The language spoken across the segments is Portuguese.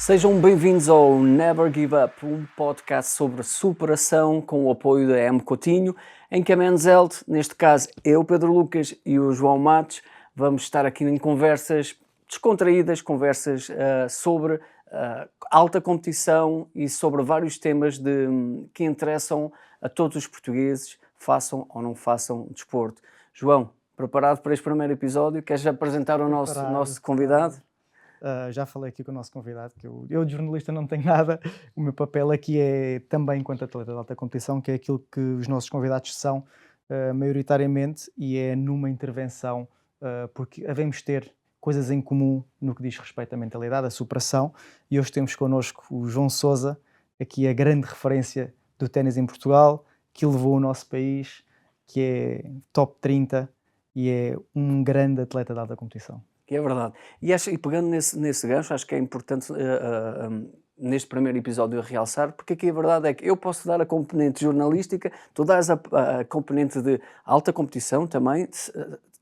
Sejam bem-vindos ao Never Give Up, um podcast sobre superação com o apoio da M. Coutinho, em que a Men's Health, neste caso eu, Pedro Lucas, e o João Matos, vamos estar aqui em conversas descontraídas, conversas sobre alta competição e sobre vários temas que interessam a todos os portugueses, façam ou não façam desporto. João, preparado para este primeiro episódio? Queres apresentar o nosso convidado? Já falei aqui com o nosso convidado, que eu de jornalista não tenho nada. O meu papel aqui é também enquanto atleta de alta competição, que é aquilo que os nossos convidados são maioritariamente, e é numa intervenção, porque devemos ter coisas em comum no que diz respeito à mentalidade, à superação, e hoje temos connosco o João Sousa, aqui a grande referência do ténis em Portugal, que levou o nosso país, que é top 30 e é um grande atleta de alta competição. É verdade. E pegando nesse gancho, acho que é importante neste primeiro episódio realçar, porque aqui a verdade é que eu posso dar a componente jornalística, tu dás a componente de alta competição também,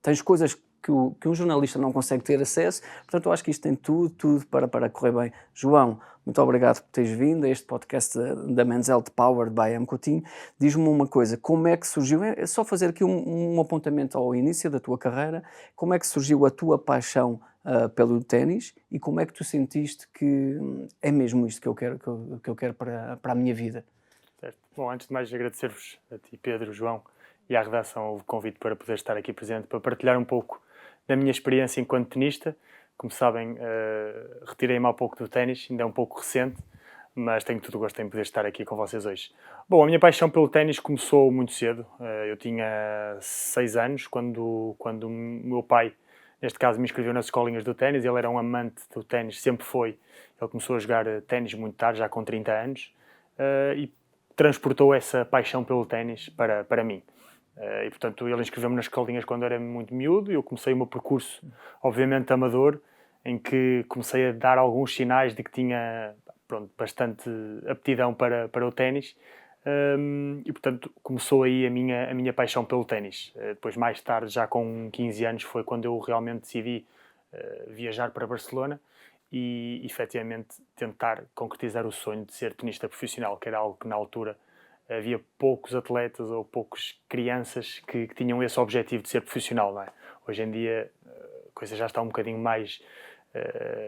tens coisas que um jornalista não consegue ter acesso, portanto eu acho que isto tem tudo para correr bem. João, muito obrigado por teres vindo a este podcast da Men's Health Powered by M. Coutinho. Diz-me uma coisa, como é que surgiu, é só fazer aqui um apontamento ao início da tua carreira, como é que surgiu a tua paixão pelo ténis e como é que tu sentiste que é mesmo isto que eu quero para a minha vida? Certo. Bom, antes de mais agradecer-vos a ti, Pedro, João, e à redação o convite para poder estar aqui presente, para partilhar um pouco da minha experiência enquanto tenista. Como sabem, retirei-me há pouco do ténis, ainda é um pouco recente, mas tenho todo o gosto em poder estar aqui com vocês hoje. Bom, a minha paixão pelo ténis começou muito cedo. Eu tinha 6 anos quando o meu pai, neste caso, me inscreveu nas escolinhas do ténis. Ele era um amante do ténis, sempre foi. Ele começou a jogar ténis muito tarde, já com 30 anos, e transportou essa paixão pelo ténis para mim. E, portanto, ele inscreveu-me nas escolinhas quando era muito miúdo e eu comecei o meu percurso, obviamente, amador, em que comecei a dar alguns sinais de que tinha bastante aptidão para o ténis. E, portanto, começou aí a minha paixão pelo ténis. Depois, mais tarde, já com 15 anos, foi quando eu realmente decidi viajar para Barcelona e, efetivamente, tentar concretizar o sonho de ser tenista profissional, que era algo que, na altura, havia poucos atletas ou poucas crianças que tinham esse objetivo de ser profissional, não é? Hoje em dia a coisa já está um bocadinho mais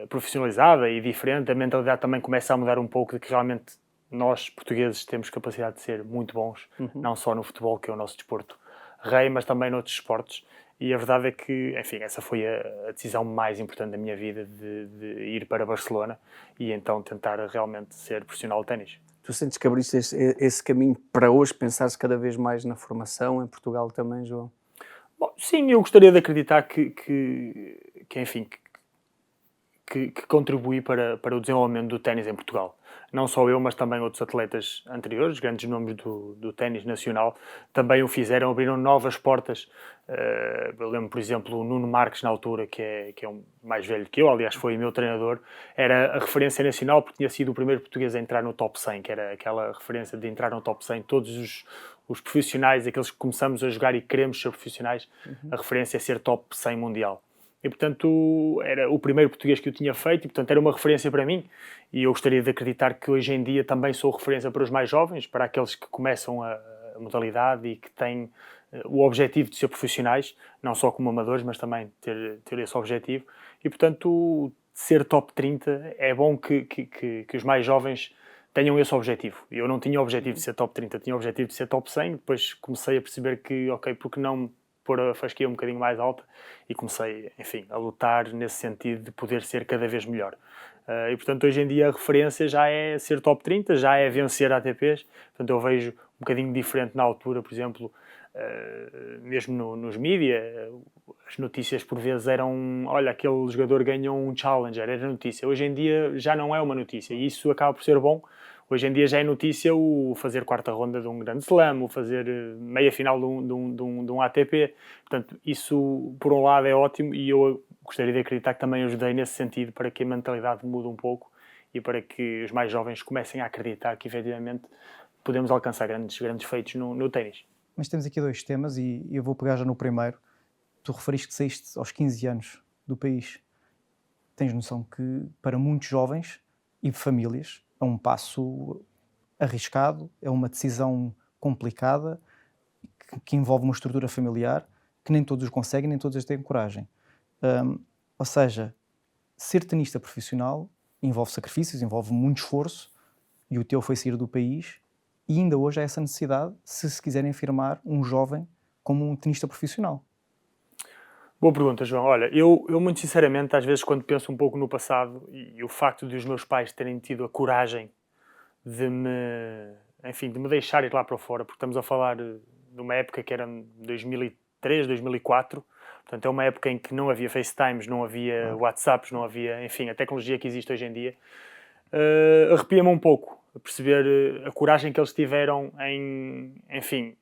profissionalizada e diferente. A mentalidade também começa a mudar um pouco, de que realmente nós, portugueses, temos capacidade de ser muito bons, não só no futebol, que é o nosso desporto rei, mas também noutros esportes. E a verdade é que, enfim, essa foi a decisão mais importante da minha vida, de ir para Barcelona e então tentar realmente ser profissional de ténis. Tu sentes que abriste esse caminho para hoje, pensar-se cada vez mais na formação, em Portugal também, João? Bom, sim, eu gostaria de acreditar enfim, que contribui para o desenvolvimento do ténis em Portugal. Não só eu, mas também outros atletas anteriores, grandes nomes do ténis nacional, também o fizeram, abriram novas portas. Eu lembro, por exemplo, o Nuno Marques, na altura, que é um mais velho que eu, aliás, foi meu treinador, era a referência nacional porque tinha sido o primeiro português a entrar no top 100, que era aquela referência de entrar no top 100. Todos os profissionais, aqueles que começamos a jogar e queremos ser profissionais, a referência é ser top 100 mundial. E, portanto, era o primeiro português que eu tinha feito e, portanto, era uma referência para mim. E eu gostaria de acreditar que hoje em dia também sou referência para os mais jovens, para aqueles que começam a modalidade e que têm o objetivo de ser profissionais, não só como amadores, mas também ter esse objetivo. E, portanto, ser top 30 é bom que os mais jovens tenham esse objetivo. Eu não tinha o objetivo de ser top 30, tinha o objetivo de ser top 100. Depois comecei a perceber que, ok, porque não pôr a fasquia um bocadinho mais alta, e comecei, enfim, a lutar nesse sentido de poder ser cada vez melhor. E, portanto, hoje em dia a referência já é ser top 30, já é vencer ATPs. Portanto, eu vejo um bocadinho diferente na altura, por exemplo, mesmo nos mídia, as notícias por vezes eram, olha, aquele jogador ganhou um Challenger, era notícia. Hoje em dia já não é uma notícia e isso acaba por ser bom. Hoje em dia já é notícia o fazer quarta ronda de um grande slam, o fazer meia final de um ATP. Portanto, isso, por um lado, é ótimo e eu gostaria de acreditar que também ajudei nesse sentido para que a mentalidade mude um pouco e para que os mais jovens comecem a acreditar que, efetivamente, podemos alcançar grandes feitos no ténis. Mas temos aqui dois temas e eu vou pegar já no primeiro. Tu referiste que saíste aos 15 anos do país. Tens noção que, para muitos jovens, e de famílias. É um passo arriscado, é uma decisão complicada, que envolve uma estrutura familiar, que nem todos conseguem, nem todos têm coragem. Ou seja, ser tenista profissional envolve sacrifícios, envolve muito esforço, e o teu foi sair do país, e ainda hoje há essa necessidade, se quiserem afirmar um jovem como um tenista profissional. Boa pergunta, João. Olha, eu muito sinceramente, às vezes, quando penso um pouco no passado e o facto de os meus pais terem tido a coragem de me deixar ir lá para fora, porque estamos a falar de uma época que era 2003, 2004, portanto é uma época em que não havia FaceTimes, não havia WhatsApps, não havia, enfim, a tecnologia que existe hoje em dia. Arrepia-me um pouco a perceber a coragem que eles tiveram em, enfim,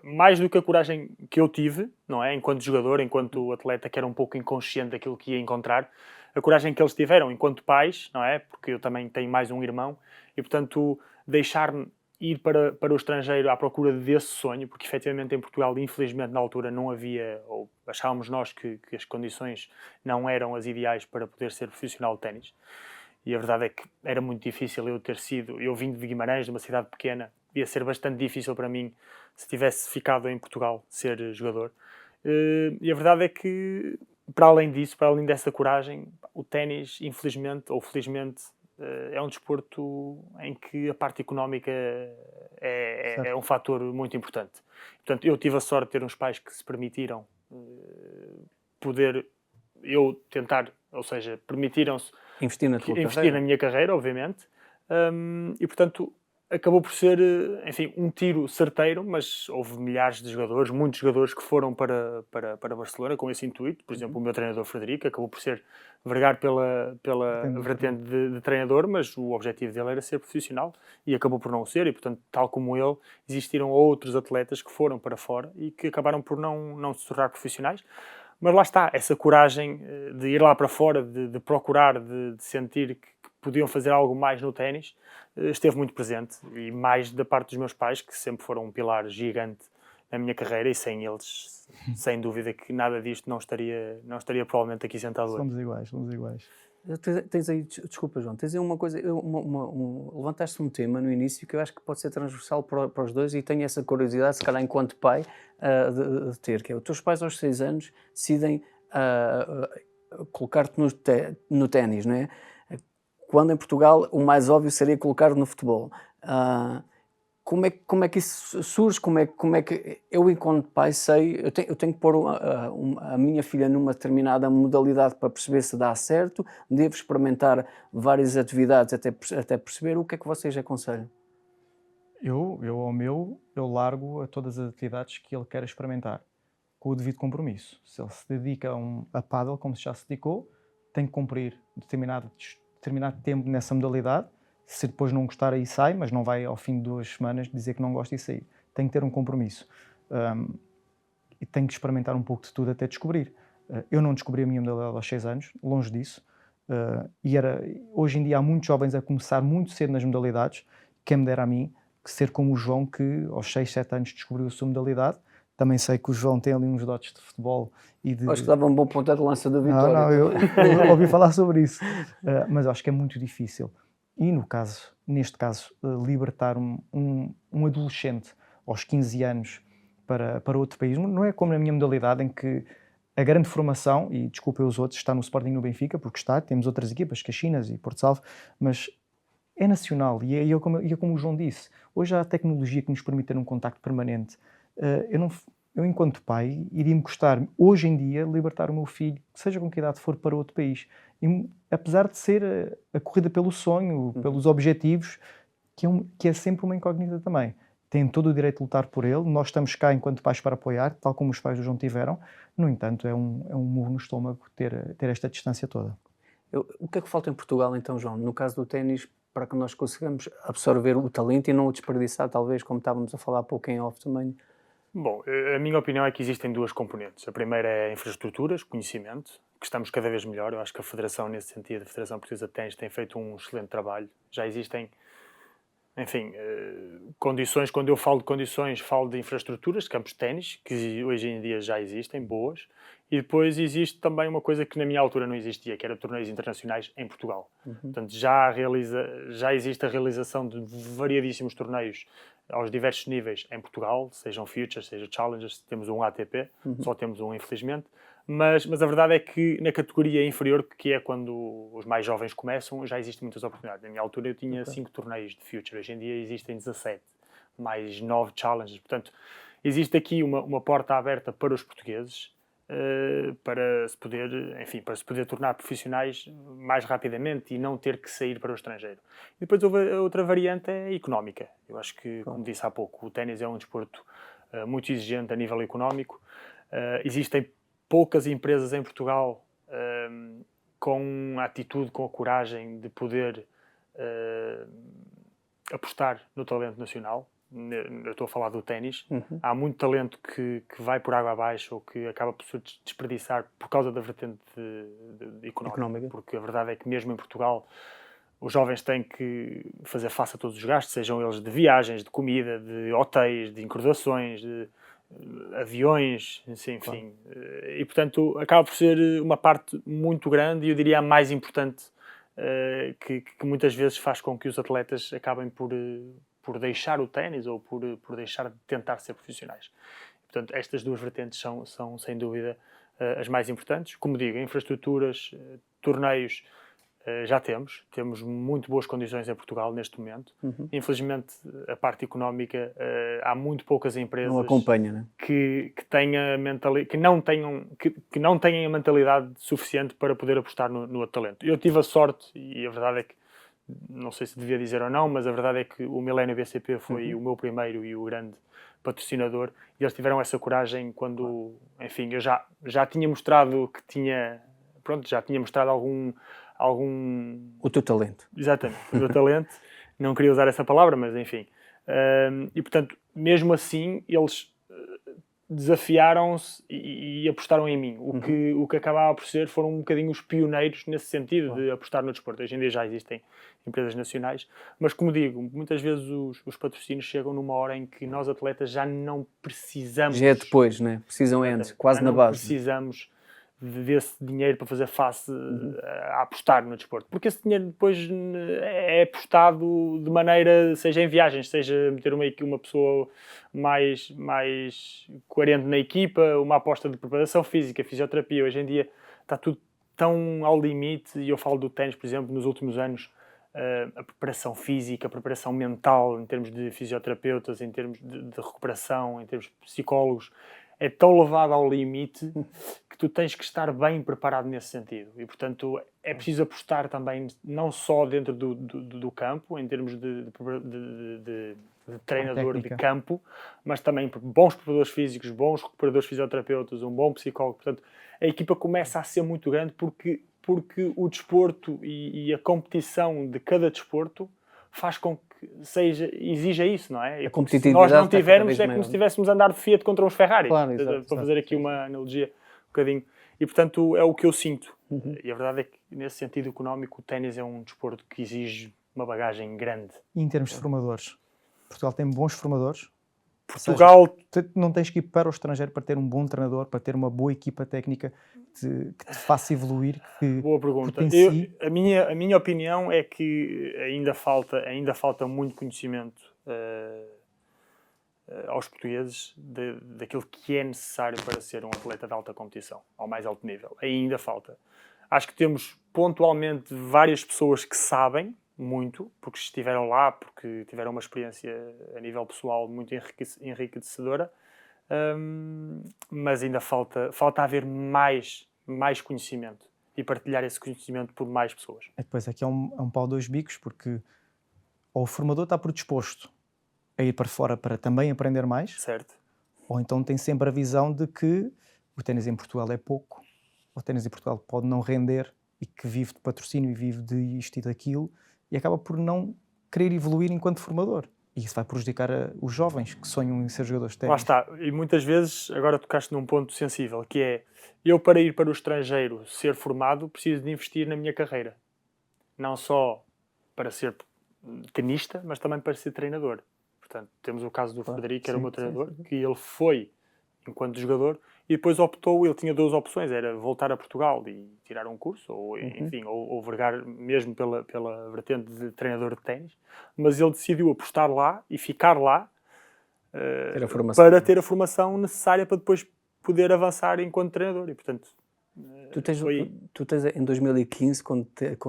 mais do que a coragem que eu tive, não é? Enquanto jogador, enquanto atleta, que era um pouco inconsciente daquilo que ia encontrar, a coragem que eles tiveram enquanto pais, não é? Porque eu também tenho mais um irmão e, portanto, deixar-me ir para o estrangeiro à procura desse sonho, porque efetivamente em Portugal, infelizmente, na altura não havia, ou achávamos nós que as condições não eram as ideais para poder ser profissional de ténis. E a verdade é que era muito difícil eu vindo de Guimarães, de uma cidade pequena, ia ser bastante difícil para mim se tivesse ficado em Portugal ser jogador. E a verdade é que, para além disso, para além dessa coragem, o ténis, infelizmente ou felizmente, é um desporto em que a parte económica é um fator muito importante. Portanto, eu tive a sorte de ter uns pais que se permitiram poder eu tentar, ou seja, permitiram-se investir na minha carreira, obviamente, e portanto acabou por ser, enfim, um tiro certeiro, mas houve milhares de jogadores, muitos jogadores que foram para Barcelona com esse intuito. Por exemplo, o meu treinador Frederico acabou por ser vergar pela vertente de treinador, mas o objetivo dele era ser profissional e acabou por não o ser, e portanto, tal como ele, existiram outros atletas que foram para fora e que acabaram por não se tornar profissionais. Mas lá está, essa coragem de ir lá para fora, de procurar, de sentir que podiam fazer algo mais no ténis, esteve muito presente. E mais da parte dos meus pais, que sempre foram um pilar gigante na minha carreira, e sem eles, sem dúvida que nada disto não estaria provavelmente aqui sentado hoje. Somos iguais. Tens aí, desculpa, João, tens aí uma coisa, levantaste um tema no início que eu acho que pode ser transversal para os dois, e tenho essa curiosidade, se calhar enquanto pai, de ter, que é: os teus pais aos 6 anos decidem colocar-te no ténis, não é? Quando em Portugal o mais óbvio seria colocar no futebol. Como é que isso surge? Como é que eu, enquanto pai, sei, eu tenho que pôr a minha filha numa determinada modalidade para perceber se dá certo, devo experimentar várias atividades até perceber. O que é que vocês aconselham? Eu largo a todas as atividades que ele quer experimentar, com o devido compromisso. Se ele se dedica a pádel, como já se dedicou, tem que cumprir determinado tempo nessa modalidade. Se depois não gostar, aí sai, mas não vai ao fim de 2 semanas dizer que não gosta e sair. Tem que ter um compromisso. E tem que experimentar um pouco de tudo até descobrir. Eu não descobri a minha modalidade aos 6 anos, longe disso. Hoje em dia há muitos jovens a começar muito cedo nas modalidades. Quem me dera a mim que ser como o João, que aos 6, 7 anos descobriu a sua modalidade. Também sei que o João tem ali uns dotes de futebol e de... Acho que dava um bom ponto de lança da vitória. Não, eu ouvi falar sobre isso. Mas acho que é muito difícil. E neste caso, libertar um adolescente aos 15 anos para outro país, não é como na minha modalidade, em que a grande formação, e desculpem os outros, está no Sporting e no Benfica, porque temos outras equipas, Caxinas e Porto Salvo, mas é nacional, e é como o João disse, hoje há a tecnologia que nos permite ter um contacto permanente. Eu, enquanto pai, iria-me gostar, hoje em dia, libertar o meu filho, seja com que idade for, para outro país. E, apesar de ser a corrida pelo sonho, pelos objetivos, que é sempre uma incógnita também. Tem todo o direito de lutar por ele, nós estamos cá enquanto pais para apoiar, tal como os pais do João tiveram. No entanto, é um murro no estômago ter esta distância toda. O que é que falta em Portugal, então, João, no caso do ténis, para que nós consigamos absorver o talento e não o desperdiçar, talvez, como estávamos a falar há pouco em off também? Bom, a minha opinião é que existem 2 componentes. A primeira é infraestruturas, conhecimento, que estamos cada vez melhor. Eu acho que a Federação, nesse sentido, a Federação Portuguesa de Ténis, tem feito um excelente trabalho. Já existem, enfim, condições. Quando eu falo de condições, falo de infraestruturas, de campos de ténis, que hoje em dia já existem, boas. E depois existe também uma coisa que na minha altura não existia, que era torneios internacionais em Portugal. Portanto, já existe a realização de variadíssimos torneios aos diversos níveis em Portugal, sejam Futures, sejam Challengers, temos um ATP, só temos um infelizmente, mas a verdade é que na categoria inferior, que é quando os mais jovens começam, já existem muitas oportunidades. Na minha altura eu tinha 5 torneios de Future, hoje em dia existem 17, mais 9 Challengers. Portanto, existe aqui uma porta aberta para os portugueses, para se poder tornar profissionais mais rapidamente e não ter que sair para o estrangeiro. E depois a outra variante é económica. Eu acho que, como disse há pouco, o ténis é um desporto muito exigente a nível económico. Existem poucas empresas em Portugal com a atitude, com a coragem de poder apostar no talento nacional. Eu estou a falar do ténis. Há muito talento que vai por água abaixo ou que acaba por se desperdiçar por causa da vertente económica. Porque a verdade é que mesmo em Portugal os jovens têm que fazer face a todos os gastos, sejam eles de viagens, de comida, de hotéis, de incorporações, de aviões, enfim. Claro. E, portanto, acaba por ser uma parte muito grande e eu diria a mais importante que muitas vezes faz com que os atletas acabem por deixar o ténis ou por deixar de tentar ser profissionais. Portanto, estas duas vertentes são sem dúvida, as mais importantes. Como digo, infraestruturas, torneios, já temos muito boas condições em Portugal neste momento. Infelizmente, a parte económica, há muito poucas empresas não acompanha, né? que não tenham a mentalidade suficiente para poder apostar no talento. Eu tive a sorte, e a verdade é que não sei se devia dizer ou não, mas a verdade é que o Millennium BCP foi o meu primeiro e o grande patrocinador, e eles tiveram essa coragem quando, enfim, eu já tinha mostrado que tinha, já tinha mostrado algum... O teu talento. Exatamente, o meu talento. Não queria usar essa palavra, mas enfim. E, portanto, mesmo assim, eles desafiaram-se e apostaram em mim. O que acabava por ser, foram um bocadinho os pioneiros nesse sentido de apostar no desporto. Hoje em dia já existem empresas nacionais, mas como digo, muitas vezes os patrocínios chegam numa hora em que nós atletas já não precisamos... Já é depois, né? Precisam antes, quase na base. Precisamos desse dinheiro para fazer face a apostar no desporto. Porque esse dinheiro depois é apostado de maneira, seja em viagens, seja meter uma pessoa mais coerente na equipa, uma aposta de preparação física, fisioterapia. Hoje em dia está tudo tão ao limite, e eu falo do ténis, por exemplo, nos últimos anos, a preparação física, a preparação mental, em termos de fisioterapeutas, em termos de recuperação, em termos de psicólogos, é tão levado ao limite que tu tens que estar bem preparado nesse sentido. E, portanto, é preciso apostar também, não só dentro do campo, em termos de treinador de campo, mas também por bons preparadores físicos, bons recuperadores fisioterapeutas, um bom psicólogo. Portanto, a equipa começa a ser muito grande porque o desporto e a competição de cada desporto faz com que exija isso, não é? A competitividade, se nós não tivermos, é como se estivéssemos a andar de Fiat contra uns Ferrari. Claro, para fazer aqui uma analogia um bocadinho. E, portanto, é o que eu sinto. E a verdade é que, nesse sentido económico, o ténis é um desporto que exige uma bagagem grande. E em termos de formadores? Portugal tem bons formadores? Portugal... Seja, não tens que ir para o estrangeiro para ter um bom treinador, para ter uma boa equipa técnica que te faça evoluir? Boa pergunta. A minha opinião é que ainda falta muito conhecimento aos portugueses daquilo que é necessário para ser um atleta de alta competição, ao mais alto nível. Ainda falta. Acho que temos pontualmente várias pessoas que sabem muito, porque estiveram lá, porque tiveram uma experiência a nível pessoal muito enriquecedora, mas ainda falta haver mais conhecimento e partilhar esse conhecimento por mais pessoas. E depois aqui é um pau dois bicos, porque ou o formador está predisposto a ir para fora para também aprender mais, certo, ou então tem sempre a visão de que o ténis em Portugal é pouco, o ténis em Portugal pode não render e que vive de patrocínio e vive de isto e daquilo, e acaba por não querer evoluir enquanto formador. E isso vai prejudicar os jovens que sonham em ser jogadores de ténis. Lá está. E muitas vezes, agora tocaste num ponto sensível, que é, eu para ir para o estrangeiro ser formado, preciso de investir na minha carreira. Não só para ser tenista, mas também para ser treinador. Portanto, temos o caso do Frederico, que era o meu treinador, que ele foi enquanto jogador, e depois optou, ele tinha 2 opções, era voltar a Portugal e tirar um curso, ou enfim, ou vergar mesmo pela vertente de treinador de ténis, mas ele decidiu apostar lá e ficar lá para ter a formação necessária para depois poder avançar enquanto treinador, e portanto... Tu tens em 2015, quando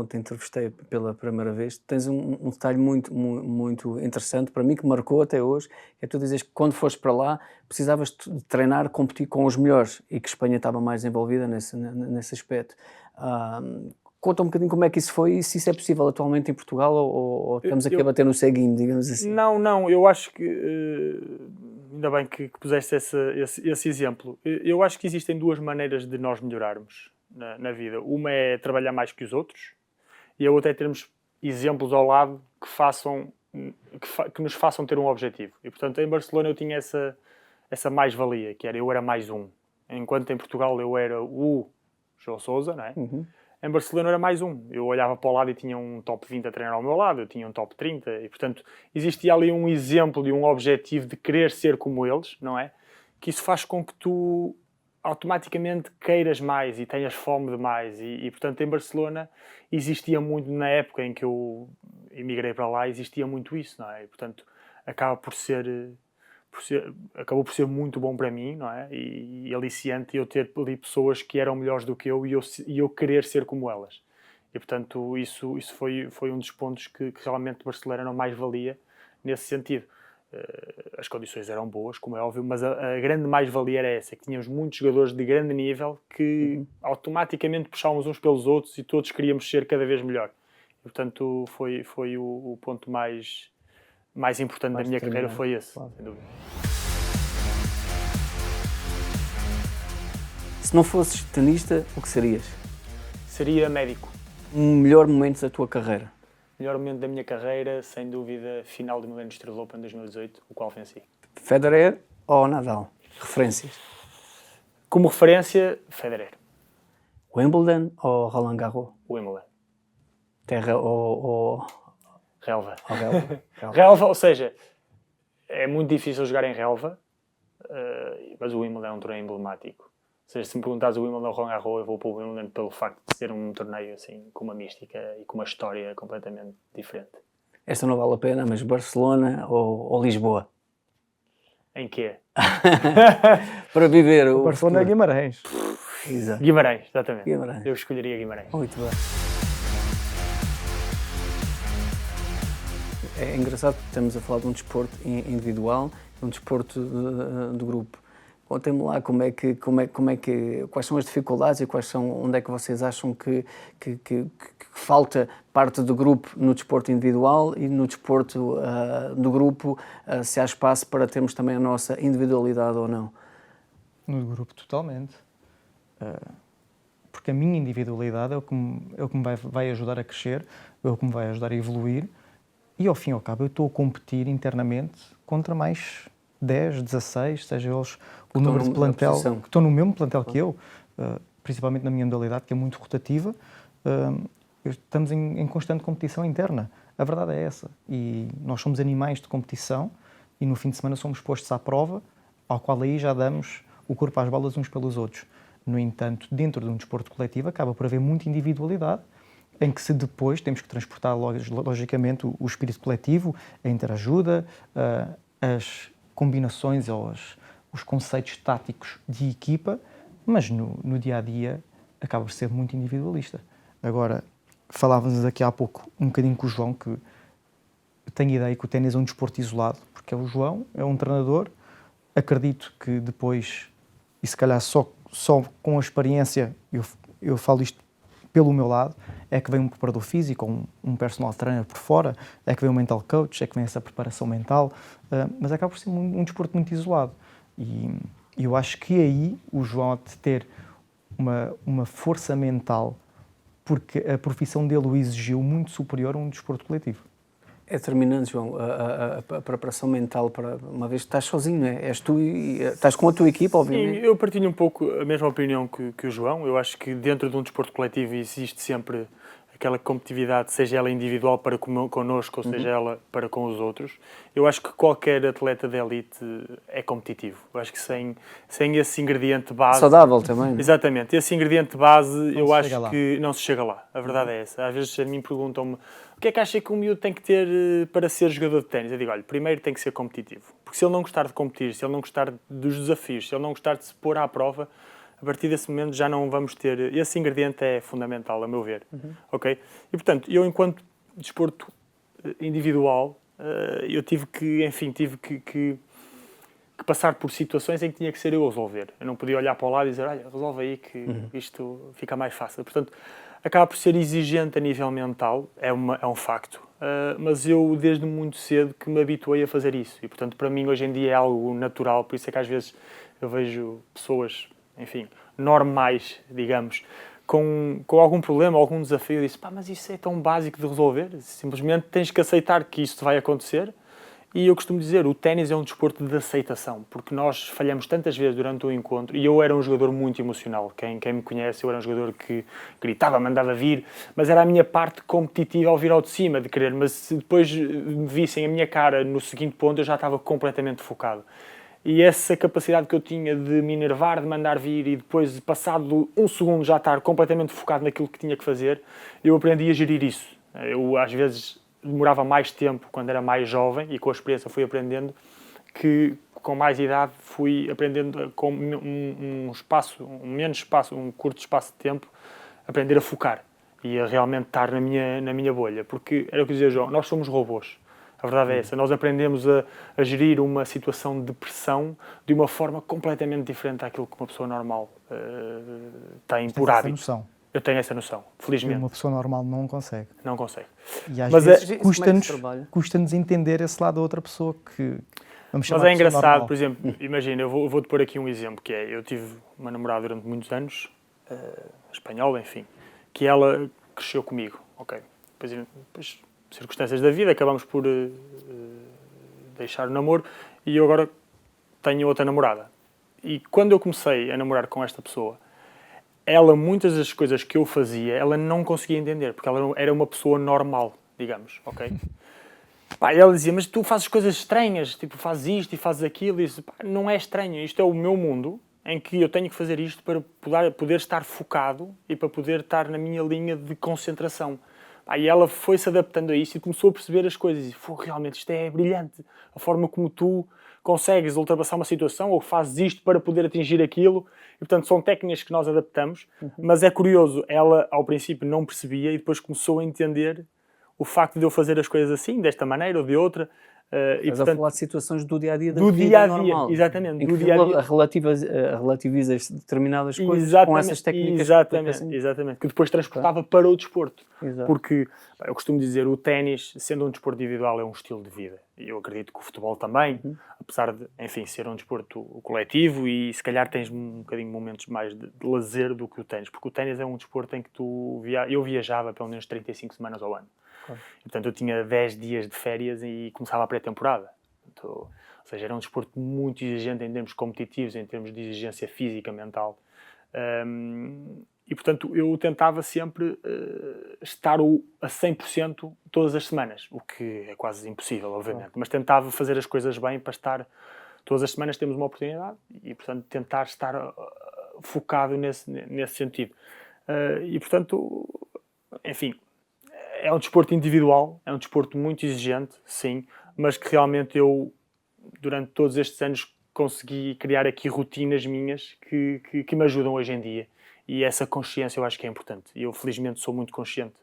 te entrevistei pela primeira vez, tens um detalhe muito interessante para mim, que marcou até hoje, é tu dizes que quando foste para lá precisavas de treinar, competir com os melhores, e que Espanha estava mais envolvida nesse aspecto. Conta um bocadinho como é que isso foi e se isso é possível atualmente em Portugal ou estamos aqui a bater no ceguinho, digamos assim. Não, eu acho que... ainda bem que puseste esse exemplo. Eu acho que existem 2 maneiras de nós melhorarmos na vida. Uma é trabalhar mais que os outros e a outra é termos exemplos ao lado que nos façam ter um objetivo. E, portanto, em Barcelona eu tinha essa mais-valia, que era eu era mais um. Enquanto em Portugal eu era o João Sousa, não é? Em Barcelona era mais um. Eu olhava para o lado e tinha um top 20 a treinar ao meu lado, eu tinha um top 30 e, portanto, existia ali um exemplo e um objetivo de querer ser como eles, não é? Que isso faz com que tu automaticamente queiras mais e tenhas fome de mais e portanto, em Barcelona existia muito, na época em que eu emigrei para lá, existia muito isso, não é? E, portanto, acabou por ser muito bom para mim, não é? E aliciante eu ter ali pessoas que eram melhores do que eu e eu querer ser como elas. E, portanto, isso foi um dos pontos que realmente Barcelona não mais valia nesse sentido. As condições eram boas, como é óbvio, mas a grande mais-valia era essa, que tínhamos muitos jogadores de grande nível que automaticamente puxávamos uns pelos outros e todos queríamos ser cada vez melhor. E, portanto, foi o ponto mais importante da minha carreira, foi esse, sem dúvida. Se não fosses tenista, o que serias? Seria médico. Um melhor momento da tua carreira? O melhor momento da minha carreira, sem dúvida, final do Millennium Street Open 2018, o qual venci. Federer ou Nadal? Referências? Como referência, Federer. Wimbledon ou Roland Garros? Wimbledon. Terra ou Relva. relva? Relva, ou seja, é muito difícil jogar em relva, mas o Wimbledon é um torneio emblemático. Ou seja, se me perguntares o Wimbledon ou Roland Garros, eu vou para o Wimbledon pelo facto de ser um torneio assim, com uma mística e com uma história completamente diferente. Esta não vale a pena, mas Barcelona ou Lisboa? Em quê? Para viver o Barcelona é Guimarães. Exato. Guimarães, exatamente. Guimarães. Eu escolheria Guimarães. Muito bem. É engraçado porque estamos a falar de um desporto individual, de um desporto de grupo. Contem-me lá quais são as dificuldades e onde é que vocês acham que falta parte do grupo no desporto individual e no desporto do grupo, se há espaço para termos também a nossa individualidade ou não? No grupo, totalmente. Porque a minha individualidade é o que me vai ajudar a crescer, é o que me vai ajudar a evoluir e, ao fim e ao cabo, eu estou a competir internamente contra mais 10, 16, seja eles o número de plantel, que estão no mesmo plantel que eu, principalmente na minha modalidade, que é muito rotativa, estamos em constante competição interna. A verdade é essa. E nós somos animais de competição e no fim de semana somos postos à prova, ao qual aí já damos o corpo às balas uns pelos outros. No entanto, dentro de um desporto coletivo acaba por haver muita individualidade, em que se depois temos que transportar logicamente o espírito coletivo, a interajuda, as combinações ou os conceitos táticos de equipa, mas no dia-a-dia acaba por ser muito individualista. Agora, falávamos aqui há pouco um bocadinho com o João, que tenho a ideia que o ténis é um desporto isolado, porque o João é um treinador, acredito que depois, e se calhar só com a experiência, eu falo isto pelo meu lado, é que vem um preparador físico, um personal trainer por fora, é que vem um mental coach, é que vem essa preparação mental, mas acaba por ser um desporto muito isolado. E eu acho que aí o João há de ter uma força mental, porque a profissão dele o exigiu muito superior a um desporto coletivo. É determinante, João, a preparação mental, para uma vez que estás sozinho, não é? És tu e estás com a tua equipa, obviamente. Sim, eu partilho um pouco a mesma opinião que o João. Eu acho que dentro de um desporto coletivo existe sempre aquela competitividade, seja ela individual para connosco ou seja ela para com os outros, eu acho que qualquer atleta de elite é competitivo. Eu acho que sem esse ingrediente base... Saudável também, né? Exatamente. Esse ingrediente base, eu acho lá. que não se chega lá. A verdade é essa. Às vezes a mim perguntam-me o que é que acha que um miúdo tem que ter para ser jogador de ténis? Eu digo, olha, primeiro tem que ser competitivo. Porque se ele não gostar de competir, se ele não gostar dos desafios, se ele não gostar de se pôr à prova, a partir desse momento já não vamos ter... Esse ingrediente é fundamental, a meu ver. Ok? E, portanto, eu enquanto desporto individual, eu tive que passar por situações em que tinha que ser eu a resolver. Eu não podia olhar para o lado e dizer, olha, resolve aí que isto fica mais fácil. Portanto, acaba por ser exigente a nível mental, é um facto. Mas eu, desde muito cedo, que me habituei a fazer isso. E, portanto, para mim, hoje em dia é algo natural. Por isso é que, às vezes, eu vejo pessoas, enfim, normais, digamos, com algum problema, algum desafio. Eu disse, mas isso é tão básico de resolver. Simplesmente tens que aceitar que isto vai acontecer. E eu costumo dizer, o ténis é um desporto de aceitação, porque nós falhamos tantas vezes durante o encontro, e eu era um jogador muito emocional. Quem me conhece, eu era um jogador que gritava, mandava vir, mas era a minha parte competitiva ao vir ao de cima, de querer. Mas se depois me vissem a minha cara no seguinte ponto, eu já estava completamente focado. E essa capacidade que eu tinha de me enervar, de mandar vir, e depois, passado um segundo, já estar completamente focado naquilo que tinha que fazer, eu aprendi a gerir isso. Eu, às vezes, demorava mais tempo quando era mais jovem, e com a experiência fui aprendendo que com mais idade fui aprendendo com um curto espaço de tempo, aprender a focar e a realmente estar na minha bolha, porque era o que dizia João, nós somos robôs. A verdade é essa, nós aprendemos a gerir uma situação de pressão de uma forma completamente diferente daquilo que uma pessoa normal tem por hábito. Noção. Eu tenho essa noção, felizmente. Uma pessoa normal não consegue. Não consegue. E às Mas vezes custa-nos entender esse lado da outra pessoa que vamos chamar Mas é de pessoa engraçado, normal. por exemplo, imagina, eu vou-te pôr aqui um exemplo, que é, eu tive uma namorada durante muitos anos, espanhola, enfim, que ela cresceu comigo, ok? Depois circunstâncias da vida, acabamos por deixar o namoro, e eu agora tenho outra namorada. E quando eu comecei a namorar com esta pessoa, ela, muitas das coisas que eu fazia, ela não conseguia entender, porque ela era uma pessoa normal, digamos, ok? E ela dizia, mas tu fazes coisas estranhas, tipo, fazes isto e fazes aquilo, e eu disse, não é estranho, isto é o meu mundo, em que eu tenho que fazer isto para poder estar focado e para poder estar na minha linha de concentração. E ela foi-se adaptando a isso e começou a perceber as coisas, e realmente isto é brilhante, a forma como tu consegues ultrapassar uma situação ou fazes isto para poder atingir aquilo. E, portanto, são técnicas que nós adaptamos, mas é curioso, ela ao princípio não percebia e depois começou a entender o facto de eu fazer as coisas assim, desta maneira ou de outra. E, portanto, a falar de situações do dia-a-dia da do vida dia-a-dia, normal. exatamente. Em do que dia-a-dia. relativizas determinadas coisas com essas técnicas. Exatamente. Que depois transportava para o desporto. Exato. Porque, eu costumo dizer, o ténis, sendo um desporto individual, é um estilo de vida. E eu acredito que o futebol também, apesar de, enfim, ser um desporto coletivo, e se calhar tens um bocadinho momentos mais de lazer do que o ténis. Porque o ténis é um desporto em que eu viajava pelo menos 35 semanas ao ano. Claro. E, portanto, eu tinha 10 dias de férias e começava a pré-temporada. Ou seja, era um desporto muito exigente em termos competitivos, em termos de exigência física, mental. E, portanto, eu tentava sempre estar a 100% todas as semanas, o que é quase impossível, obviamente. Mas tentava fazer as coisas bem para estar... Todas as semanas temos uma oportunidade e, portanto, tentar estar focado nesse sentido. E, portanto, enfim... É um desporto individual, é um desporto muito exigente, sim, mas que realmente eu, durante todos estes anos, consegui criar aqui rotinas minhas que me ajudam hoje em dia. E essa consciência eu acho que é importante. E eu, felizmente, sou muito consciente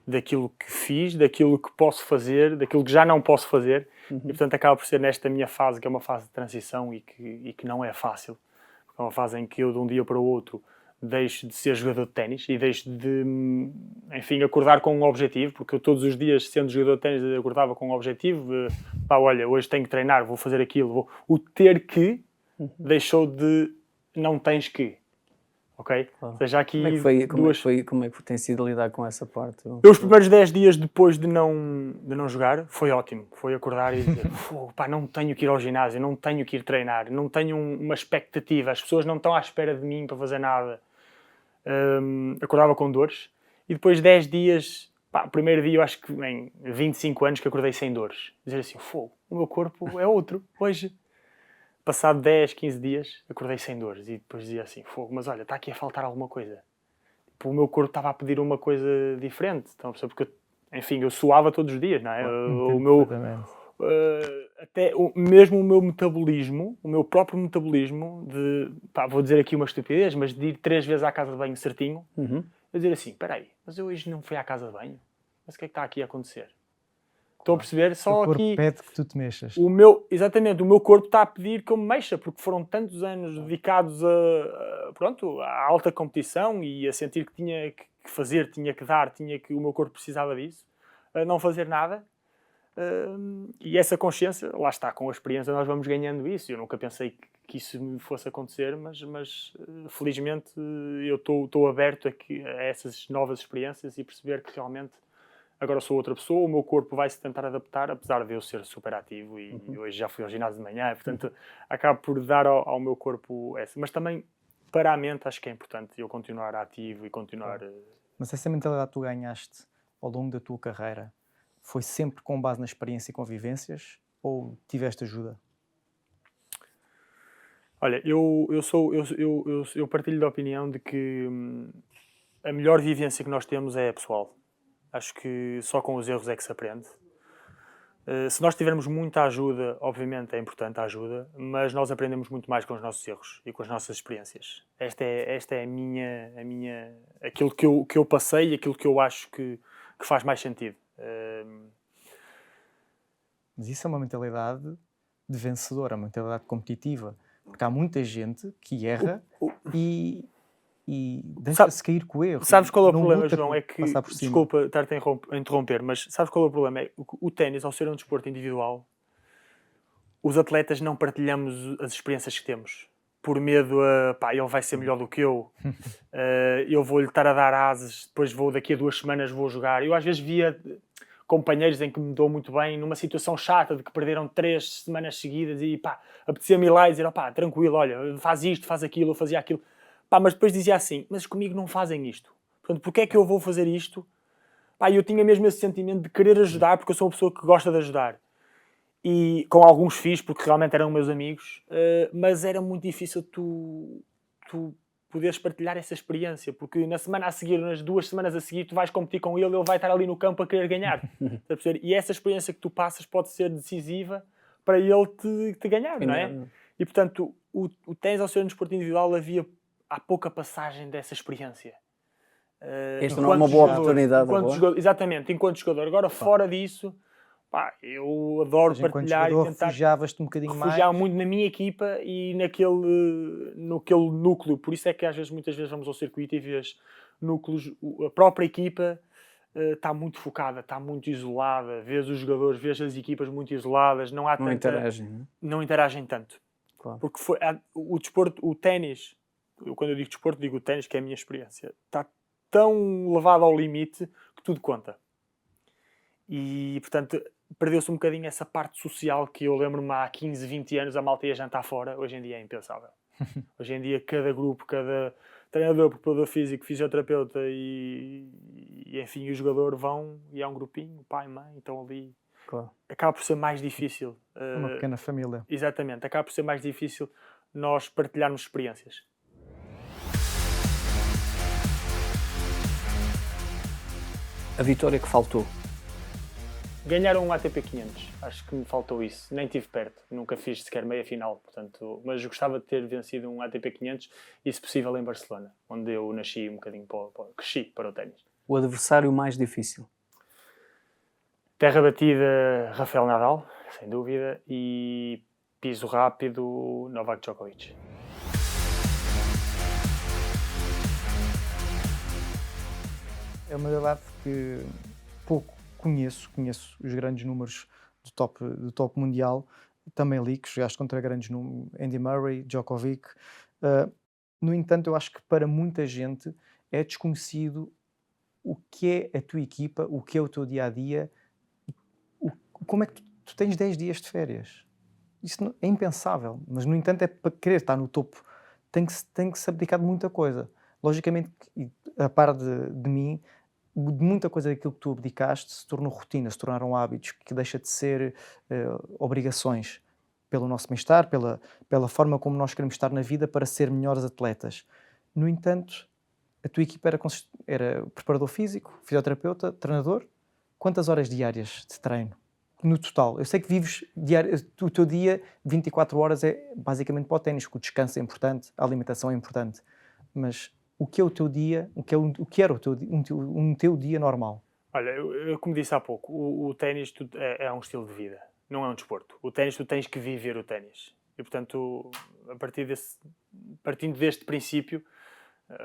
daquilo que fiz, daquilo que posso fazer, daquilo que já não posso fazer. E, portanto, acaba por ser nesta minha fase, que é uma fase de transição e que não é fácil. É uma fase em que eu, de um dia para o outro, deixo de ser jogador de ténis e deixo de, enfim, acordar com um objetivo, porque eu todos os dias, sendo jogador de ténis, acordava com um objetivo, olha, hoje tenho que treinar, vou fazer aquilo, o ter que deixou de não tens que, ok? Claro. Ou seja, aqui como é que tem sido lidar com essa parte? Os primeiros 10 dias depois de não jogar, foi ótimo. Foi acordar e dizer, não tenho que ir ao ginásio, não tenho que ir treinar, não tenho uma expectativa, as pessoas não estão à espera de mim para fazer nada. Acordava com dores e depois de 10 dias, pá, o primeiro dia eu acho que em 25 anos que acordei sem dores. Dizer assim, fogo, o meu corpo é outro. Hoje, passado 10, 15 dias, acordei sem dores e depois dizia assim, fogo, mas olha, está aqui a faltar alguma coisa. Tipo, o meu corpo estava a pedir uma coisa diferente. Então, porque, enfim, eu suava todos os dias, não é? O meu... mesmo o meu metabolismo, o meu próprio metabolismo, vou dizer aqui uma estupidez, mas de ir 3 vezes à casa de banho certinho, eu dizer assim, espera aí, mas eu hoje não fui à casa de banho? Mas o que é que está aqui a acontecer? Estão a perceber? Só o corpo aqui... pede que tu te mexas. Exatamente, o meu corpo está a pedir que eu me mexa, porque foram tantos anos dedicados à alta competição e a sentir que tinha que fazer, tinha que dar, o meu corpo precisava disso, a não fazer nada. E essa consciência, lá está, com a experiência nós vamos ganhando isso. Eu nunca pensei que isso me fosse acontecer, mas felizmente eu estou aberto a essas novas experiências e perceber que realmente agora sou outra pessoa, o meu corpo vai se tentar adaptar, apesar de eu ser super ativo e hoje já fui ao ginásio de manhã, portanto acabo por dar ao meu corpo essa. Mas também para a mente acho que é importante eu continuar ativo e continuar... Mas essa mentalidade que tu ganhaste ao longo da tua carreira foi sempre com base na experiência e convivências ou tiveste ajuda? Olha, eu partilho da opinião de que a melhor vivência que nós temos é a pessoal. Acho que só com os erros é que se aprende. Se nós tivermos muita ajuda, obviamente é importante a ajuda, mas nós aprendemos muito mais com os nossos erros e com as nossas experiências. Esta é aquilo que eu passei e aquilo que eu acho que faz mais sentido. Mas isso é uma mentalidade de vencedora, uma mentalidade competitiva. Porque há muita gente que erra e deixa-se cair com o erro. Sabes qual é o Não problema, luta João? por É que, passar por cima. desculpa estar-te a interromper, mas sabes qual é o problema? É o ténis, ao ser um desporto individual, os atletas não partilhamos as experiências que temos. Por medo ele vai ser melhor do que eu vou-lhe estar a dar asas, depois daqui a 2 semanas vou jogar. Eu às vezes via companheiros em que me dou muito bem, numa situação chata de que perderam 3 semanas seguidas e apetecia-me ir lá e dizer, tranquilo, olha, faz isto, faz aquilo, eu fazia aquilo. Mas depois dizia assim, mas comigo não fazem isto. Portanto, porque é que eu vou fazer isto? Eu tinha mesmo esse sentimento de querer ajudar, porque eu sou uma pessoa que gosta de ajudar. E com alguns fiz, porque realmente eram meus amigos, mas era muito difícil tu poderes partilhar essa experiência, porque na semana a seguir, nas 2 semanas a seguir, tu vais competir com ele vai estar ali no campo a querer ganhar. E essa experiência que tu passas pode ser decisiva para ele te ganhar, não é? E portanto, o ténis ao ser um desporto individual há pouca passagem dessa experiência. Esta não é uma boa oportunidade. Exatamente, enquanto jogador. Agora, fora disso, eu adoro partilhar jogador, e tentar... refugiava-te um bocadinho mais. Refugiava muito na minha equipa e naquele núcleo. Por isso é que muitas vezes vamos ao circuito e vês núcleos, a própria equipa está muito focada, está muito isolada. Vês os jogadores, vês as equipas muito isoladas. Não interagem. Não interagem tanto. Claro. Porque o desporto, o ténis, quando eu digo desporto, digo o ténis, que é a minha experiência, está tão levado ao limite que tudo conta. E, portanto, perdeu-se um bocadinho essa parte social que eu lembro-me há 15, 20 anos a malta ia jantar fora. Hoje em dia é impensável. Hoje em dia cada grupo, cada treinador, preparador físico, fisioterapeuta enfim, o jogador vão e é um grupinho, pai, mãe, estão ali. Claro. Acaba por ser mais difícil. Uma pequena família. Exatamente. Acaba por ser mais difícil nós partilharmos experiências. A vitória que faltou? Ganharam um ATP 500, acho que me faltou isso, nem estive perto, nunca fiz sequer meia final, portanto, mas gostava de ter vencido um ATP 500 e, se possível, em Barcelona, onde eu nasci um bocadinho, cresci para o ténis. O adversário mais difícil? Terra batida, Rafael Nadal, sem dúvida, e piso rápido, Novak Djokovic. É uma verdade que pouco conheço os grandes números do top mundial. Também li que jogaste contra grandes números, Andy Murray, Djokovic. No entanto, eu acho que para muita gente é desconhecido o que é a tua equipa, o que é o teu dia-a-dia, como é que tu tens 10 dias de férias. Isso é impensável, mas no entanto é para querer estar no topo. Tem que se abdicar de muita coisa. Logicamente, a par de mim, muita coisa daquilo que tu abdicaste se tornou rotina, se tornaram hábitos, que deixa de ser obrigações pelo nosso bem-estar, pela forma como nós queremos estar na vida para ser melhores atletas. No entanto, a tua equipa era preparador físico, fisioterapeuta, treinador. Quantas horas diárias de treino? No total. Eu sei que vives o teu dia 24 horas é basicamente para o ténis, que o descanso é importante, a alimentação é importante. Mas o que é o teu dia, o que era um teu dia normal? Olha, eu como disse há pouco, o ténis é um estilo de vida, não é um desporto. O ténis, tu tens que viver o ténis. E, portanto, partindo deste princípio,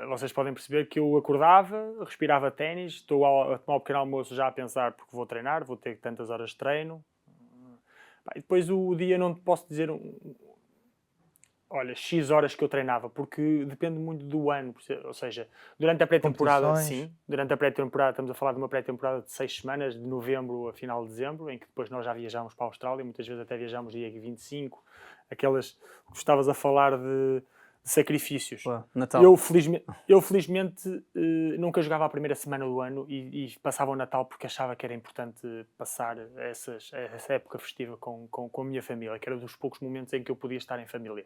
vocês podem perceber que eu acordava, respirava ténis, estou a tomar um pequeno almoço já a pensar porque vou treinar, vou ter tantas horas de treino. E depois o dia não te posso dizer, olha, X horas que eu treinava, porque depende muito do ano. Ou seja, durante a pré-temporada, sim. Durante a pré-temporada, estamos a falar de uma pré-temporada de 6 semanas, de novembro a final de dezembro, em que depois nós já viajámos para a Austrália, muitas vezes até viajámos dia 25, aquelas que estavas a falar de sacrifícios. Natal. Eu felizmente nunca jogava a primeira semana do ano e passava o Natal porque achava que era importante passar essa época festiva com a minha família, que era dos poucos momentos em que eu podia estar em família.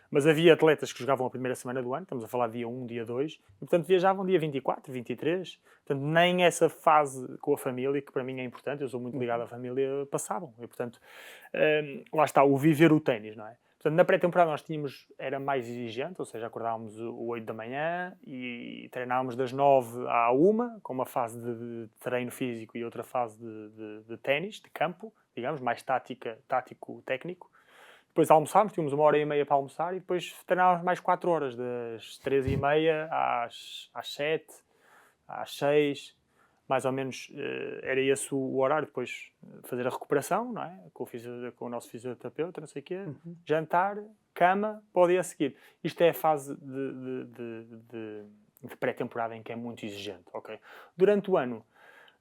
Mas havia atletas que jogavam a primeira semana do ano, estamos a falar dia 1, dia 2, e portanto viajavam dia 24, 23, portanto nem essa fase com a família, que para mim é importante, eu sou muito ligado à família, passavam. E portanto, lá está, o viver o ténis, não é? Portanto, na pré-temporada era mais exigente, ou seja, acordávamos às 8 da manhã e treinávamos das 9 à 1, com uma fase de treino físico e outra fase de ténis, de campo, digamos, mais tático-técnico. Depois almoçámos, tínhamos 1h30 para almoçar e depois treinávamos mais 4 horas, das 3h30 às 7, às 6, mais ou menos era esse o horário. Depois fazer a recuperação, não é? Com o nosso fisioterapeuta, não sei o quê, jantar, cama, para o dia a seguir. Isto é a fase de pré-temporada em que é muito exigente, ok? Durante o ano,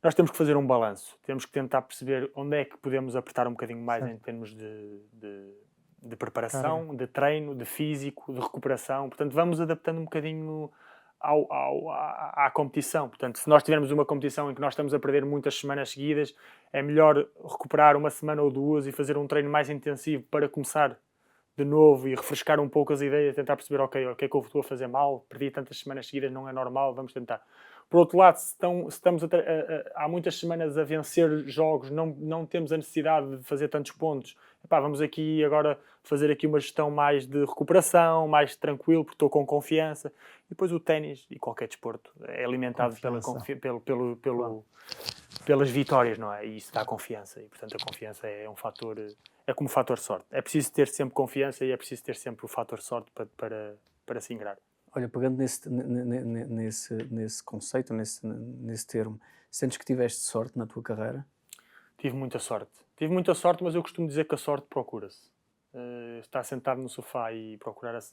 nós temos que fazer um balanço, temos que tentar perceber onde é que podemos apertar um bocadinho mais em termos de preparação, de treino, de físico, de recuperação. Portanto, vamos adaptando um bocadinho à competição. Portanto, se nós tivermos uma competição em que nós estamos a perder muitas semanas seguidas, é melhor recuperar uma semana ou duas e fazer um treino mais intensivo para começar de novo e refrescar um pouco as ideias, tentar perceber, ok, o que é que eu estou a fazer mal, perdi tantas semanas seguidas, não é normal, vamos tentar. Por outro lado, se estamos há muitas semanas a vencer jogos, não temos a necessidade de fazer tantos pontos, vamos aqui agora fazer aqui uma gestão mais de recuperação, mais tranquilo, porque estou com confiança. E depois o ténis e qualquer desporto é alimentado pelas vitórias, não é? E isso dá confiança. E, portanto, a confiança é um fator... É como fator sorte. É preciso ter sempre confiança e é preciso ter sempre o fator sorte para se ingrar. Olha, pegando nesse conceito, nesse termo, sentes que tiveste sorte na tua carreira? Tive muita sorte, mas eu costumo dizer que a sorte procura-se. Estar sentado no sofá e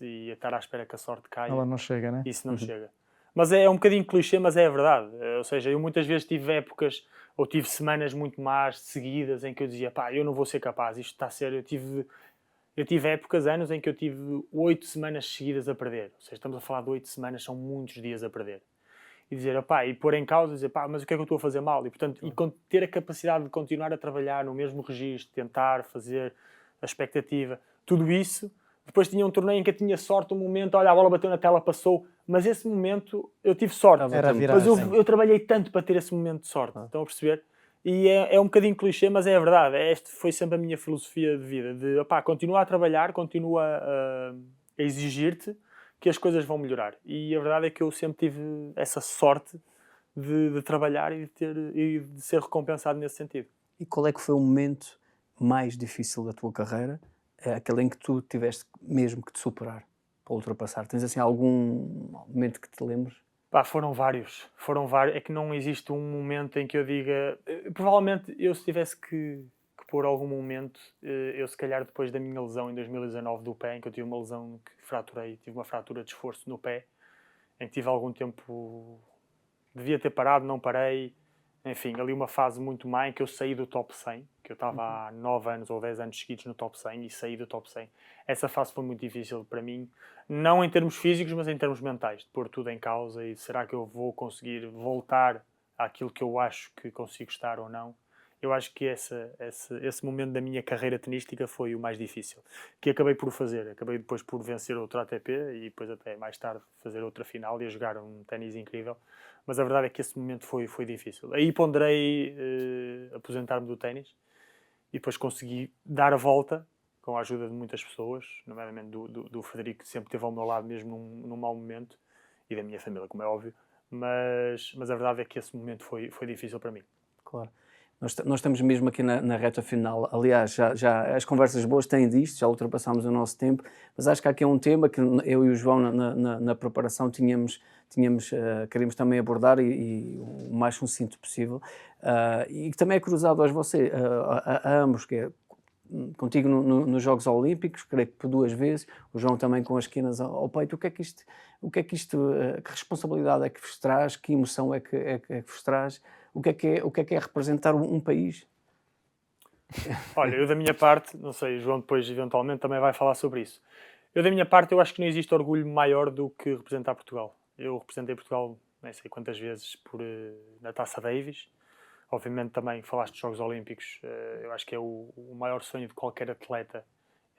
e estar à espera que a sorte caia... Ela não chega, né? Isso não chega. Mas é um bocadinho clichê, mas é a verdade. Ou seja, eu muitas vezes tive épocas ou tive semanas muito más seguidas em que eu dizia, eu não vou ser capaz, isto está a ser... Eu tive épocas, anos, em que eu tive 8 semanas seguidas a perder. Ou seja, estamos a falar de 8 semanas, são muitos dias a perder. E dizer, e pôr em causa, dizer, mas o que é que eu estou a fazer mal? E, portanto, ter a capacidade de continuar a trabalhar no mesmo registro, tentar fazer a expectativa, tudo isso. Depois tinha um torneio em que eu tinha sorte, um momento, olha, a bola bateu na tela, passou. Mas esse momento, eu tive sorte. Mas eu trabalhei tanto para ter esse momento de sorte. Estão a perceber? E é um bocadinho clichê, mas é a verdade. Esta foi sempre a minha filosofia de vida. De, continua a trabalhar, continua a exigir-te que as coisas vão melhorar. E a verdade é que eu sempre tive essa sorte de trabalhar e de ser recompensado nesse sentido. E qual é que foi o momento mais difícil da tua carreira? É aquele em que tu tiveste mesmo que te superar para ultrapassar? Tens assim algum momento que te lembres? Foram vários. É que não existe um momento em que eu diga... Provavelmente, eu se tivesse que pôr algum momento, eu se calhar depois da minha lesão em 2019 do pé, em que eu tive uma lesão que fraturei, tive uma fratura de esforço no pé, em que tive algum tempo... Devia ter parado, não parei. Enfim, ali uma fase muito má em que eu saí do top 100, que eu estava há 9 anos ou 10 anos seguidos no top 100 e saí do top 100. Essa fase foi muito difícil para mim, não em termos físicos, mas em termos mentais, de pôr tudo em causa e será que eu vou conseguir voltar àquilo que eu acho que consigo estar ou não, eu acho que esse momento da minha carreira tenística foi o mais difícil, que acabei por fazer. Acabei depois por vencer outro ATP e depois até mais tarde fazer outra final e a jogar um ténis incrível. Mas a verdade é que esse momento foi difícil. Aí ponderei aposentar-me do ténis e depois consegui dar a volta com a ajuda de muitas pessoas, nomeadamente do Frederico, que sempre esteve ao meu lado mesmo num mau momento, e da minha família, como é óbvio. Mas a verdade é que esse momento foi difícil para mim. Claro. Nós estamos mesmo aqui na reta final. Aliás, já as conversas boas têm disto, já ultrapassámos o nosso tempo, mas acho que há aqui um tema que eu e o João na preparação queríamos também abordar e o mais sucinto possível, e que também é cruzado a ambos, que é contigo nos Jogos Olímpicos, creio que por 2 vezes, o João também com as quinas ao peito. O que é que isto, que responsabilidade é que vos traz, que emoção é que vos traz? O que é representar um país? Olha, eu da minha parte, não sei, o João depois eventualmente também vai falar sobre isso. Eu da minha parte, eu acho que não existe orgulho maior do que representar Portugal. Eu representei Portugal, não sei quantas vezes, na Taça Davis. Obviamente também falaste dos Jogos Olímpicos. Eu acho que é o maior sonho de qualquer atleta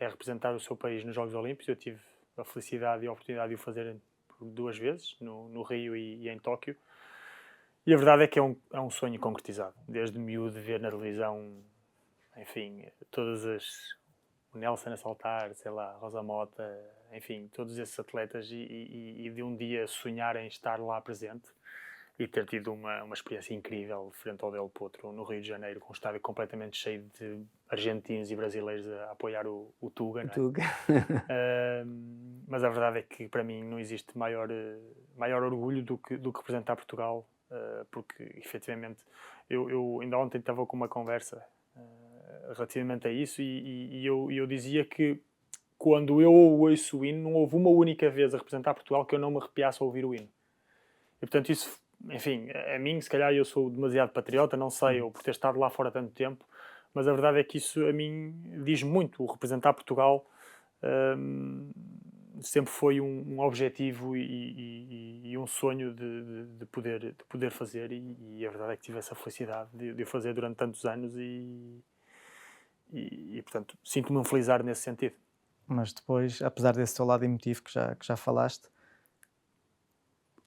é representar o seu país nos Jogos Olímpicos. Eu tive a felicidade e a oportunidade de o fazer por 2 vezes, no Rio e em Tóquio. E a verdade é que é um sonho concretizado. Desde miúdo, ver na televisão, enfim, o Nelson a saltar, sei lá, Rosa Mota, enfim, todos esses atletas e de um dia sonhar em estar lá presente e ter tido uma experiência incrível frente ao Del Potro, no Rio de Janeiro, com um estádio completamente cheio de argentinos e brasileiros a apoiar o Tuga, não é? Tuga. Mas a verdade é que para mim não existe maior orgulho do que representar Portugal, porque efetivamente eu ainda ontem estava com uma conversa relativamente a isso e eu dizia que quando eu ouço o hino, não houve uma única vez a representar Portugal que eu não me arrepiasse a ouvir o hino. E portanto isso, enfim, a mim se calhar eu sou demasiado patriota, não sei, ou por ter estado lá fora tanto tempo, mas a verdade é que isso a mim diz muito. O representar Portugal sempre foi um objetivo e um sonho de poder fazer e a verdade é que tive essa felicidade de o fazer durante tantos anos e portanto sinto-me um felizardo nesse sentido. Mas depois, apesar desse teu lado emotivo que já falaste,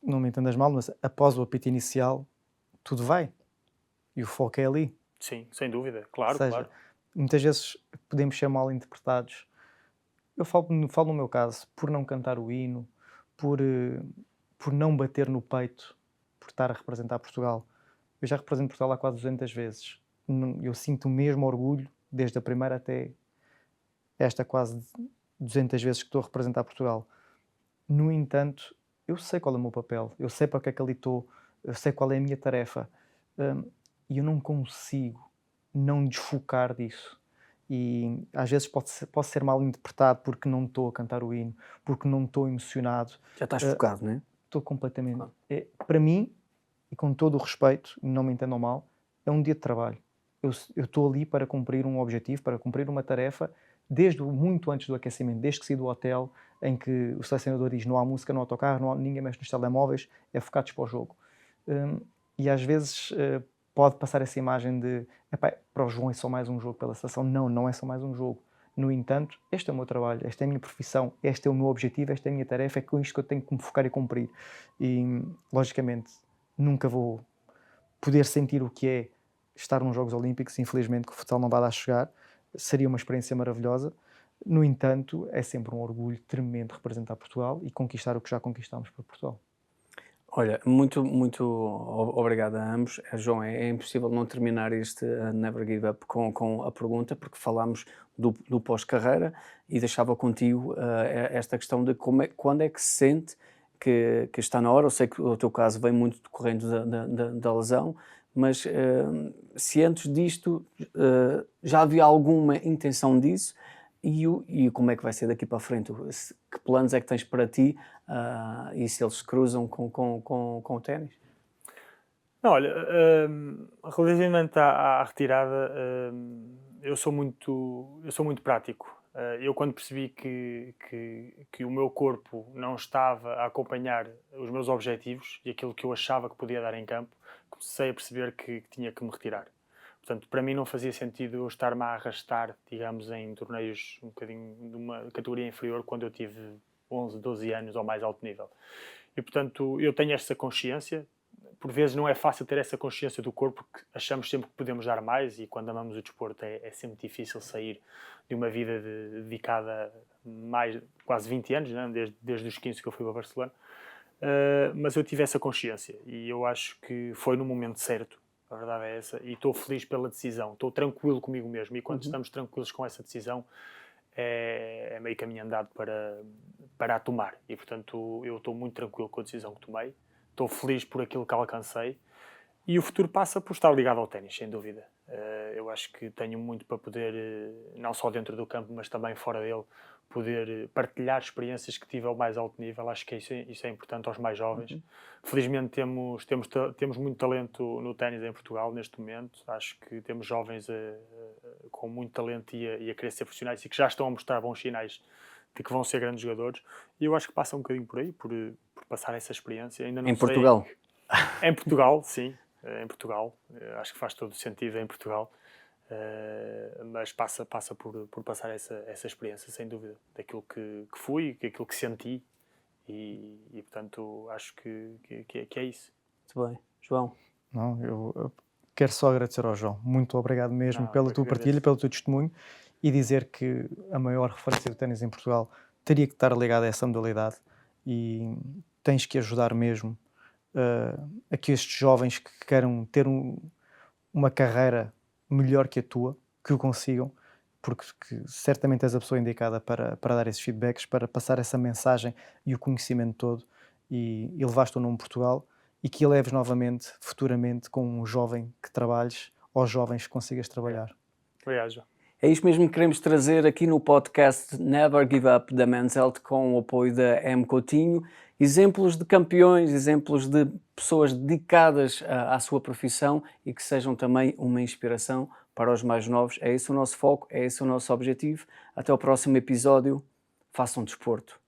não me entendas mal, mas após o apito inicial, tudo vai. E o foco é ali. Sim, sem dúvida, Ou claro, seja, claro. muitas vezes podemos ser mal interpretados. Eu falo no meu caso, por não cantar o hino, por não bater no peito, por estar a representar Portugal. Eu já represento Portugal há quase 200 vezes. Eu sinto o mesmo orgulho, desde a primeira até esta quase 200 vezes que estou a representar Portugal. No entanto, eu sei qual é o meu papel, eu sei para o que é que ali estou, eu sei qual é a minha tarefa, e eu não consigo não desfocar disso. E às vezes posso ser mal interpretado porque não estou a cantar o hino, porque não estou emocionado. Já estás focado, não é? Estou completamente. Para mim, e com todo o respeito, não me entendam mal, é um dia de trabalho. Eu estou ali para cumprir um objetivo, para cumprir uma tarefa, desde muito antes do aquecimento, desde que saí do hotel, em que o selecionador diz não há música no autocarro, ninguém mexe nos telemóveis, é focados para o jogo. E às vezes pode passar essa imagem de epá, para o João é só mais um jogo pela seleção. Não, não é só mais um jogo. No entanto, este é o meu trabalho, esta é a minha profissão, este é o meu objetivo, esta é a minha tarefa, é com isto que eu tenho que me focar e cumprir. E, logicamente, nunca vou poder sentir o que é estar nos Jogos Olímpicos, infelizmente que o futsal não vai lá chegar, seria uma experiência maravilhosa. No entanto, é sempre um orgulho tremendo representar Portugal e conquistar o que já conquistámos para Portugal. Olha, muito obrigado a ambos. João, é impossível não terminar este Never Give Up com a pergunta, porque falámos do pós-carreira e deixava contigo esta questão de quando é que se sente que está na hora. Eu sei que o teu caso vem muito decorrendo da lesão, mas se antes disto já havia alguma intenção disso, e como é que vai ser daqui para a frente? Que planos é que tens para ti e se eles se cruzam com o ténis? Não, olha, relativamente à retirada, eu sou muito prático. Eu quando percebi que o meu corpo não estava a acompanhar os meus objetivos e aquilo que eu achava que podia dar em campo, comecei a perceber que tinha que me retirar. Portanto, para mim não fazia sentido eu estar-me a arrastar, digamos, em torneios um bocadinho de uma categoria inferior quando eu tive 11, 12 anos ao mais alto nível. E, portanto, eu tenho essa consciência. Por vezes não é fácil ter essa consciência do corpo, porque achamos sempre que podemos dar mais e quando amamos o desporto é sempre difícil sair de uma vida dedicada mais, quase 20 anos, né? desde os 15 que eu fui para Barcelona. Mas eu tive essa consciência e eu acho que foi no momento certo. A verdade é essa, e estou feliz pela decisão, estou tranquilo comigo mesmo, e quando estamos tranquilos com essa decisão, é meio caminho andado para a tomar, e portanto eu estou muito tranquilo com a decisão que tomei, estou feliz por aquilo que alcancei, e o futuro passa por estar ligado ao ténis, sem dúvida. Eu acho que tenho muito para poder, não só dentro do campo, mas também fora dele, poder partilhar experiências que tive ao mais alto nível. Acho que isso é importante aos mais jovens. Felizmente temos muito talento no ténis em Portugal neste momento. Acho que temos jovens com muito talento e a querer ser profissionais e que já estão a mostrar bons sinais de que vão ser grandes jogadores. E eu acho que passa um bocadinho por aí, por passar essa experiência. Ainda não Em sei Portugal? Em Portugal, sim. Em Portugal. Acho que faz todo o sentido em Portugal. Mas passa por passar essa experiência, sem dúvida, daquilo que fui, daquilo que senti e portanto acho que é isso. Muito bem. João? Não, eu quero só agradecer ao João. Muito obrigado mesmo Não, pela eu que tua partilha, agradeço. pelo teu testemunho e dizer que a maior referência do ténis em Portugal teria que estar ligada a essa modalidade e tens que ajudar mesmo a que estes jovens que queiram ter uma carreira melhor que a tua, que o consigam, porque certamente és a pessoa indicada para dar esses feedbacks, para passar essa mensagem e o conhecimento todo e levaste o nome Portugal e que eleves novamente, futuramente, com um jovem que trabalhes ou jovens que consigas trabalhar. Obrigado, João. É isto mesmo que queremos trazer aqui no podcast Never Give Up da Men's Health com o apoio da M. Coutinho. Exemplos de campeões, exemplos de pessoas dedicadas à sua profissão e que sejam também uma inspiração para os mais novos. É esse o nosso foco, é esse o nosso objetivo. Até ao próximo episódio. Façam desporto.